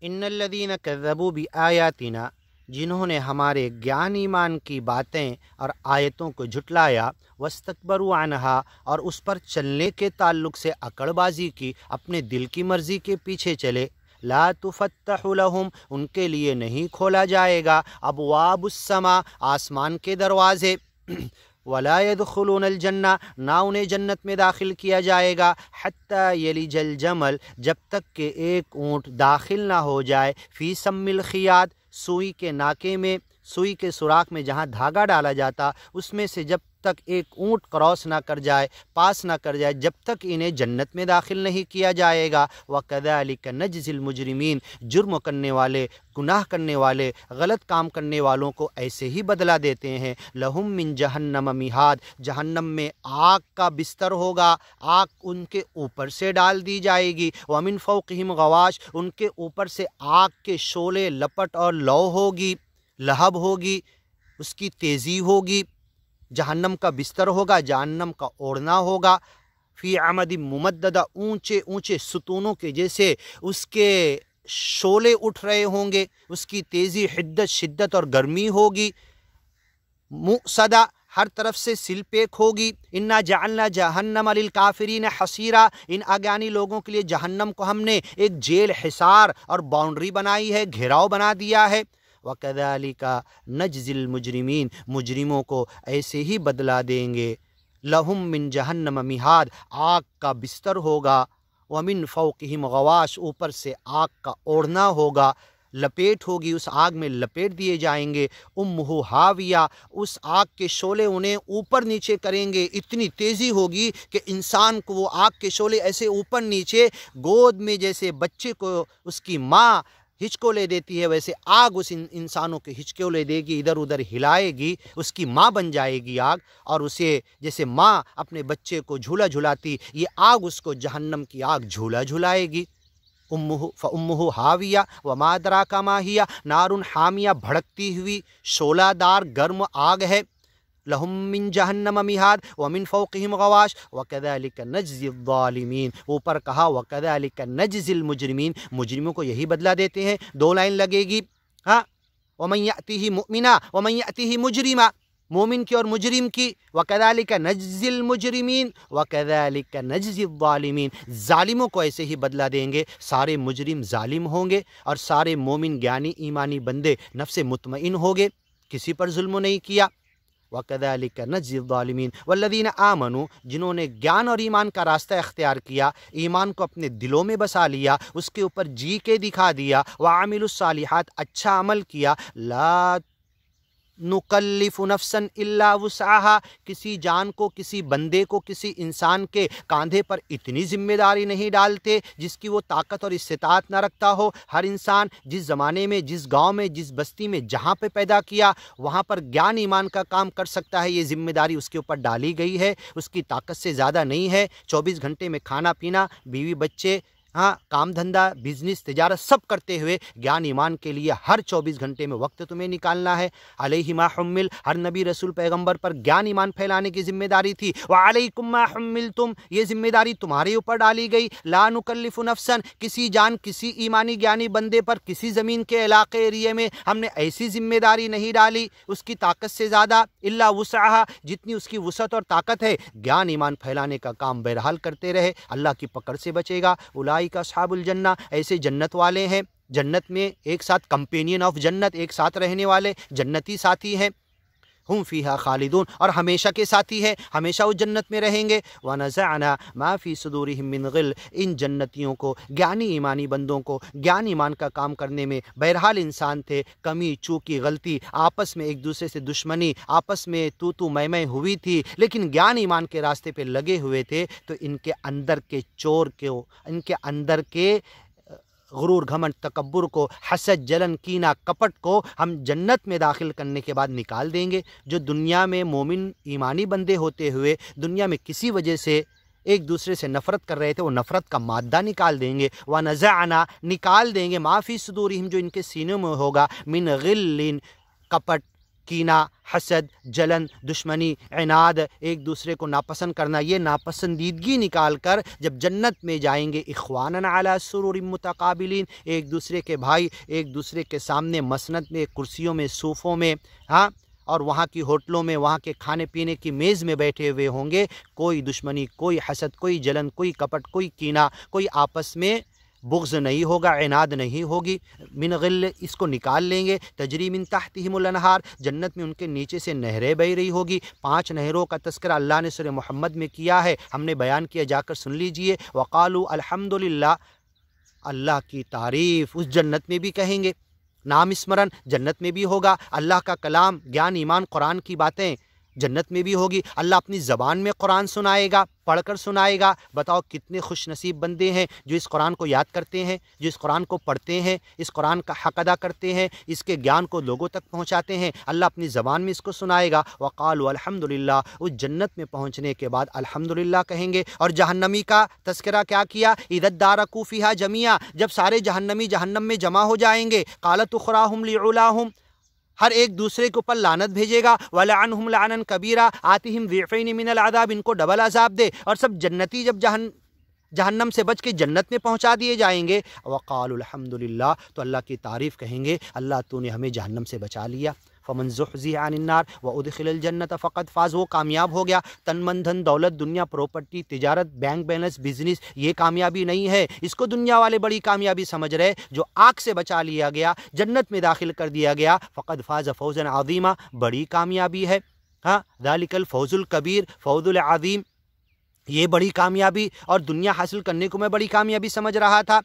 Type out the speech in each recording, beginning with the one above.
ان الذین کذبوا بآیاتنا، جنہوں نے ہمارے گیان ایمان کی باتیں اور آیتوں کو جھٹلایا، واستکبروا عنہا، اور اس پر چلنے کے تعلق سے اکڑ بازی کی، اپنے دل کی مرضی کے پیچھے چلے، لا تفتح لہم، ان کے لیے نہیں کھولا جائے گا، ابواب السماء، آسمان کے دروازے، ولا يدخلون الجنہ، نہ انہیں جنت میں داخل کیا جائے گا، حتی یلج الجمل، جب تک کہ ایک اونٹ داخل نہ ہو جائے، فی سم الخیاط، سوئی کے ناکے میں، سوئی کے سوراخ میں جہاں دھاگا ڈالا جاتا، اس میں سے جب تک ایک اونٹ کراس نہ کر جائے، پاس نہ کر جائے، جب تک انہیں جنت میں داخل نہیں کیا جائے گا۔ وَكَذَلِكَ نَجْزِي الْمُجْرِمِينَ، جرم کرنے والے، گناہ کرنے والے، غلط کام کرنے والوں کو ایسے ہی بدلہ دیتے ہیں۔ لَهُم مِّن جَهَنَّمَ مِہاد، جہنم میں آگ کا بستر ہوگا، آگ ان کے اوپر سے ڈال دی جائے گی، وَمِن فَوْقِهِمْ غَوَاشٍ، ان کے اوپر سے آگ کے شعلے، لپٹ اور لو ہوگی، لہب ہوگی، اس کی تیزی ہوگی۔ جہنم کا بستر ہوگا، جہنم کا اوڑھنا ہوگا، فی عمد ممددہ، اونچے اونچے ستونوں کے جیسے اس کے شعلے اٹھ رہے ہوں گے، اس کی تیزی، حدت، شدت اور گرمی ہوگی، مؤصدہ، ہر طرف سے سل پیک ہوگی۔ انا جعلنا جہنم للکافرین حصیرا، ان اگانی لوگوں کے لیے جہنم کو ہم نے ایک جیل، حصار اور باؤنڈری بنائی ہے، گھیراؤ بنا دیا ہے۔ وَكَذَلِكَ نَجْزِي الْمُجْرِمِينَ، مجرموں کو ایسے ہی بدلہ دیں گے۔ لَهُم مِّن جَهَنَّمَ مِہاد، آگ کا بستر ہوگا، وَمِن فَوْقِهِمْ غَوَاشٍ، اوپر سے آگ کا اوڑھنا ہوگا، لپیٹ ہوگی، اس آگ میں لپیٹ دیے جائیں گے۔ اُمُّهُ ہاویہ، اس آگ کے شعلے انہیں اوپر نیچے کریں گے، اتنی تیزی ہوگی کہ انسان کو وہ آگ کے شعلے ایسے اوپر نیچے، گود میں جیسے بچے کو اس کی ماں ہچکو لے دیتی ہے، ویسے آگ اس انسانوں کے ہچکو لے دے گی، ادھر ادھر ہلائے گی، اس کی ماں بن جائے گی آگ، اور اسے جیسے ماں اپنے بچے کو جھولا جھلاتی، یہ آگ اس کو، جہنم کی آگ جھولا جھلائے گی۔ فَأُمُّهُ ہاویہ وَمَا أَدْرَاكَ مَا هِیَ نَارٌ حَامِیَہ، بھڑکتی ہوئی شعلہ دار گرم آگ ہے۔ لَهُم مِّن جَهَنَّمَ مِہاد وَمِن فَوْقِهِمْ غَوَاشٍ وَكَذَلِكَ نَجْزِي الظَّالِمِينَ، اوپر کہا وَكَذَلِكَ نَجْزِي الْمُجْرِمِينَ، مجرموں کو یہی بدلہ دیتے ہیں۔ دو لائن لگے گی، ہاں، وَمَن يَأْتِهِ مُؤْمِنًا وَمَن يَأْتِهِ مُجْرِمًا، مومن کی اور مجرم کی، وَكَذَلِكَ نَجْزِي الْمُجْرِمِينَ وَكَذَلِكَ نَجْزِي الظَّالِمِينَ، ظالموں کو ایسے ہی بدلہ دیں گے۔ سارے مجرم ظالم ہوں گے اور سارے مومن گیانی ایمانی بندے نفس مطمئن ہوں گے، کسی پر ظلم نہیں کیا۔ وَكَذَلِكَ نَجْزِي الظَّالِمِينَ وَالَّذِينَ آمَنُوا، جنہوں نے گیان اور ایمان کا راستہ اختیار کیا، ایمان کو اپنے دلوں میں بسا لیا، اس کے اوپر جی کے دکھا دیا، وَعَمِلُوا الصَّالِحَاتِ، اچھا عمل کیا، لا نُكَلِّفُ نَفْسًا إِلَّا وُسْعَهَا، کسی جان کو، کسی بندے کو، کسی انسان کے کاندھے پر اتنی ذمہ داری نہیں ڈالتے جس کی وہ طاقت اور استطاعت نہ رکھتا ہو۔ ہر انسان جس زمانے میں، جس گاؤں میں، جس بستی میں جہاں پہ پیدا کیا، وہاں پر گیان ایمان کا کام کر سکتا ہے، یہ ذمہ داری اس کے اوپر ڈالی گئی ہے، اس کی طاقت سے زیادہ نہیں ہے۔ 24 گھنٹے میں کھانا پینا، بیوی بچے، ہاں، کام دھندا، بزنس، تجارت سب کرتے ہوئے گیان ایمان کے لیے ہر 24 گھنٹے میں وقت تمہیں نکالنا ہے۔ علیہ ما حمل، ہر نبی رسول پیغمبر پر گیان ایمان پھیلانے کی ذمہ داری تھی۔ وعلیکم ما حملتم، یہ ذمہ داری تمہارے اوپر ڈالی گئی۔ لا نکلف نفسا، کسی جان، کسی ایمانی گیانی بندے پر، کسی زمین کے علاقے ایریے میں ہم نے ایسی ذمہ داری نہیں ڈالی اس کی طاقت سے زیادہ، الا وسعها، جتنی اس کی وسعت اور طاقت ہے، گیان ایمان پھیلانے کا کام بہرحال کرتے رہے، اللہ کی پکڑ سے بچے گا۔ اولئک اصحاب الجنہ، ایسے جنت والے ہیں، جنت میں ایک ساتھ، کمپینین آف جنت، ایک ساتھ رہنے والے جنتی ساتھی ہیں۔ ہم فیہا خالدون، اور ہمیشہ کے ساتھی ہیں، ہمیشہ وہ جنت میں رہیں گے۔ ونزعنا ما فی صدورہم من غل، ان جنتیوں کو، گیانی ایمانی بندوں کو گیان ایمان کا کام کرنے میں بہرحال انسان تھے، کمی چوکی غلطی، آپس میں ایک دوسرے سے دشمنی، آپس میں تو میں ہوئی تھی، لیکن گیان ایمان کے راستے پہ لگے ہوئے تھے، تو ان کے اندر کے چور کو، ان کے اندر کے غرور، گھمنڈ، تکبر کو، حسد، جلن، کینہ، کپٹ کو ہم جنت میں داخل کرنے کے بعد نکال دیں گے۔ جو دنیا میں مومن ایمانی بندے ہوتے ہوئے دنیا میں کسی وجہ سے ایک دوسرے سے نفرت کر رہے تھے، وہ نفرت کا مادہ نکال دیں گے۔ وَنَزَعْنَا، نکال دیں گے، مَا فِي صُدُورِهِمْ، جو ان کے سینوں میں ہوگا، من غل، کپٹ، کینہ، حسد، جلن، دشمنی، عناد، ایک دوسرے کو ناپسند کرنا، یہ ناپسندیدگی نکال کر جب جنت میں جائیں گے اخواناً علی سرر متقابلین، ایک دوسرے کے بھائی ایک دوسرے کے سامنے مسند میں، کرسیوں میں، صوفوں میں، ہاں، اور وہاں کی ہوٹلوں میں، وہاں کے کھانے پینے کی میز میں بیٹھے ہوئے ہوں گے، کوئی دشمنی، کوئی حسد، کوئی جلن، کوئی کپٹ، کوئی کینہ، کوئی آپس میں بغض نہیں ہوگا، عناد نہیں ہوگی، من غل اس کو نکال لیں گے، تجری من تحتہم الانہار، جنت میں ان کے نیچے سے نہریں بہ رہی ہوگی۔ 5 نہروں کا تذکرہ اللہ نے سورہ محمد میں کیا ہے، ہم نے بیان کیا، جا کر سن لیجئے۔ وقالوا الحمدللہ، اللہ کی تعریف اس جنت میں بھی کہیں گے، نام اسمرن جنت میں بھی ہوگا، اللہ کا کلام، گیان، ایمان، قرآن کی باتیں جنت میں بھی ہوگی، اللہ اپنی زبان میں قرآن سنائے گا، پڑھ کر سنائے گا۔ بتاؤ کتنے خوش نصیب بندے ہیں جو اس قرآن کو یاد کرتے ہیں، جو اس قرآن کو پڑھتے ہیں، اس قرآن کا حق ادا کرتے ہیں، اس کے گیان کو لوگوں تک پہنچاتے ہیں، اللہ اپنی زبان میں اس کو سنائے گا۔ وقالوا الحمدللہ، اس جنت میں پہنچنے کے بعد الحمدللہ کہیں گے۔ اور جہنمی کا تذکرہ کیا کیا؟ اذا ادارکوا فیہا جمیعا، جب سارے جہنمی جہنم میں جمع ہو جائیں گے، قالت اخراہم لعولاہم، ہر ایک دوسرے کے اوپر لعنت بھیجے گا، وَلَعَنْهُمْ لَعْنًا كَبِيرًا، آتِهِمْ ضِعْفَيْنِ مِنَ الْعَذَابِ، ان کو ڈبل عذاب دے۔ اور سب جنتی جب جہنم سے بچ کے جنت میں پہنچا دیے جائیں گے، وقالوا الحمدللہ، تو اللہ کی تعریف کہیں گے، اللہ تو نے ہمیں جہنم سے بچا لیا۔ فمن زحزح عن النار وادخل الجنت فقد فاز، وہ کامیاب ہو گیا۔ تن من دھن، دولت، دنیا، پراپرٹی، تجارت، بینک بیلنس، بزنس، یہ کامیابی نہیں ہے، اس کو دنیا والے بڑی کامیابی سمجھ رہے۔ جو آگ سے بچا لیا گیا، جنت میں داخل کر دیا گیا، فقد فاز فوزا عظیما، بڑی کامیابی ہے۔ ہاں، ذالک الفوز الکبیر، فوز العظیم، یہ بڑی کامیابی، اور دنیا حاصل کرنے کو میں بڑی کامیابی سمجھ رہا تھا۔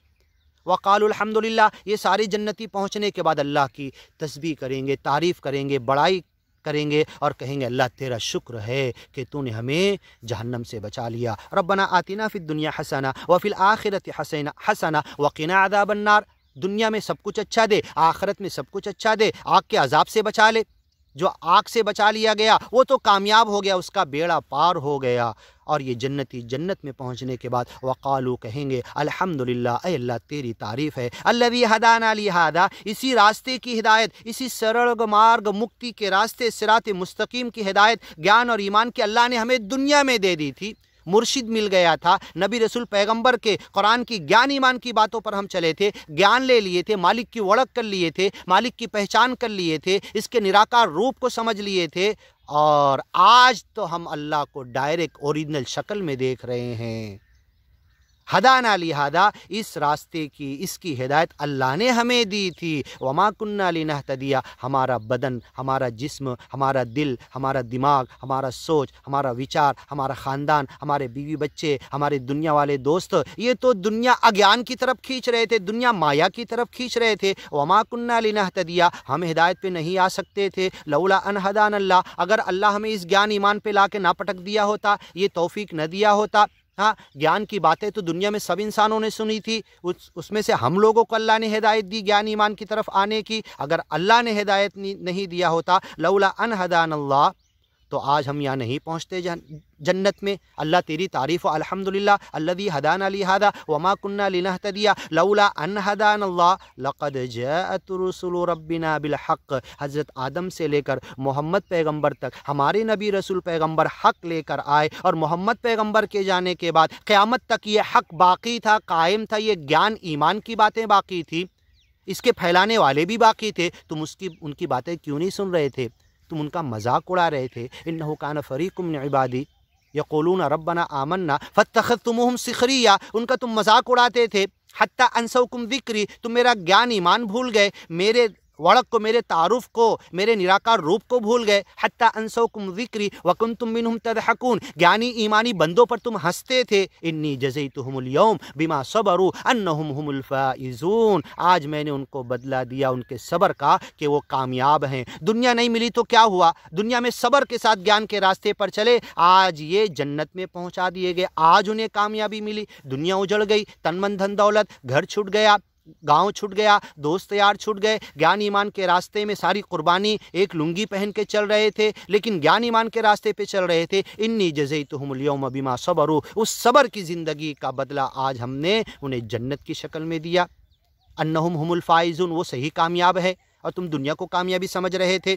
وقالوا الحمدللہ، یہ سارے جنتی پہنچنے کے بعد اللہ کی تسبیح کریں گے، تعریف کریں گے، بڑائی کریں گے، اور کہیں گے اللہ تیرا شکر ہے کہ تو نے ہمیں جہنم سے بچا لیا۔ ربنا آتنا فی الدنیا حسنہ وفی الآخرۃ حسنہ وقنا عذاب النار، دنیا میں سب کچھ اچھا دے، آخرت میں سب کچھ اچھا دے، آگ کے عذاب سے بچا لے۔ جو آگ سے بچا لیا گیا وہ تو کامیاب ہو گیا، اس کا بیڑا پار ہو گیا۔ اور یہ جنتی جنت میں پہنچنے کے بعد وقالو کہیں گے الحمدللہ، اے اللہ تیری تعریف ہے، الذی ہدانا لہذا، اسی راستے کی ہدایت، اسی سرل مارگ مکتی کے راستے صراط مستقیم کی ہدایت، گیان اور ایمان کی اللہ نے ہمیں دنیا میں دے دی تھی۔ مرشد مل گیا تھا، نبی رسول پیغمبر کے قرآن کی گیان ایمان کی باتوں پر ہم چلے تھے، گیان لے لیے تھے، مالک کی وڑک کر لیے تھے، مالک کی پہچان کر لیے تھے، اس کے نراکار روپ کو سمجھ لیے تھے، اور آج تو ہم اللہ کو ڈائریکٹ اوریجنل شکل میں دیکھ رہے ہیں۔ ہدانا لہذا، اس راستے کی، اس کی ہدایت اللہ نے ہمیں دی تھی۔ وما کننا لنہتدی، ہمارا بدن، ہمارا جسم، ہمارا دل، ہمارا دماغ، ہمارا سوچ، ہمارا وچار، ہمارا خاندان، ہمارے بیوی بچے، ہمارے دنیا والے دوست، یہ تو دنیا اگیان کی طرف کھینچ رہے تھے، دنیا مایا کی طرف کھینچ رہے تھے۔ وما کننا لنہتدی، ہم ہدایت پہ نہیں آ سکتے تھے، لولا ان ہدانا اللہ، اگر اللہ ہمیں اس گیان ایمان پہ لا کے نہ پٹک دیا ہوتا، یہ توفیق نہ دیا ہوتا۔ ہاں، گیان کی باتیں تو دنیا میں سب انسانوں نے سنی تھی، اس میں سے ہم لوگوں کو اللہ نے ہدایت دی گیان ایمان کی طرف آنے کی۔ اگر اللہ نے ہدایت نہیں دیا ہوتا، لولا ان ہدانا اللہ، تو آج ہم یہاں نہیں پہنچتے جنت میں۔ اللہ تیری تعریف و الحمدللہ الذی ہدانا لہذا وما کننا لنہتدی لولا ان ہدانا اللہ لقد جاءت رسل ربنا بالحق، حضرت آدم سے لے کر محمد پیغمبر تک ہمارے نبی رسول پیغمبر حق لے کر آئے، اور محمد پیغمبر کے جانے کے بعد قیامت تک یہ حق باقی تھا، قائم تھا، یہ گیان ایمان کی باتیں باقی تھی، اس کے پھیلانے والے بھی باقی تھے۔ تم ان کی باتیں کیوں نہیں سن رہے تھے؟ تم ان کا مذاق اڑا رہے تھے۔ انہ کان فریق من عبادی یقولون ربنا آمنا فاتخذتموہم سخریا، ان کا تم مذاق اڑاتے تھے۔ حتی انسوکم ذکری، تم میرا گیان ایمان بھول گئے، میرے وڑک کو، میرے تعارف کو، میرے نراکار روپ کو بھول گئے۔ حتی انسوکم ذکری وکنتم منہم تضحکون، گیانی ایمانی بندوں پر تم ہنستے تھے۔ انی جزیتہم اليوم بما صبروا انہم هم الفائزون، آج میں نے ان کو بدلہ دیا ان کے صبر کا کہ وہ کامیاب ہیں۔ دنیا نہیں ملی تو کیا ہوا، دنیا میں صبر کے ساتھ گیان کے راستے پر چلے، آج یہ جنت میں پہنچا دیے گئے، آج انہیں کامیابی ملی۔ دنیا اجڑ گئی، تن من دھن دولت، گھر چھٹ گیا، گاؤں چھٹ گیا، دوست یار چھٹ گئے، گیان ایمان کے راستے میں ساری قربانی، ایک لنگی پہن کے چل رہے تھے لیکن گیان ایمان کے راستے پہ چل رہے تھے۔ انی جزیتہم اليوم بما صبروا، اس صبر کی زندگی کا بدلہ آج ہم نے انہیں جنت کی شکل میں دیا۔ انہم هم الفائزون، وہ صحیح کامیاب ہے اور تم دنیا کو کامیابی سمجھ رہے تھے۔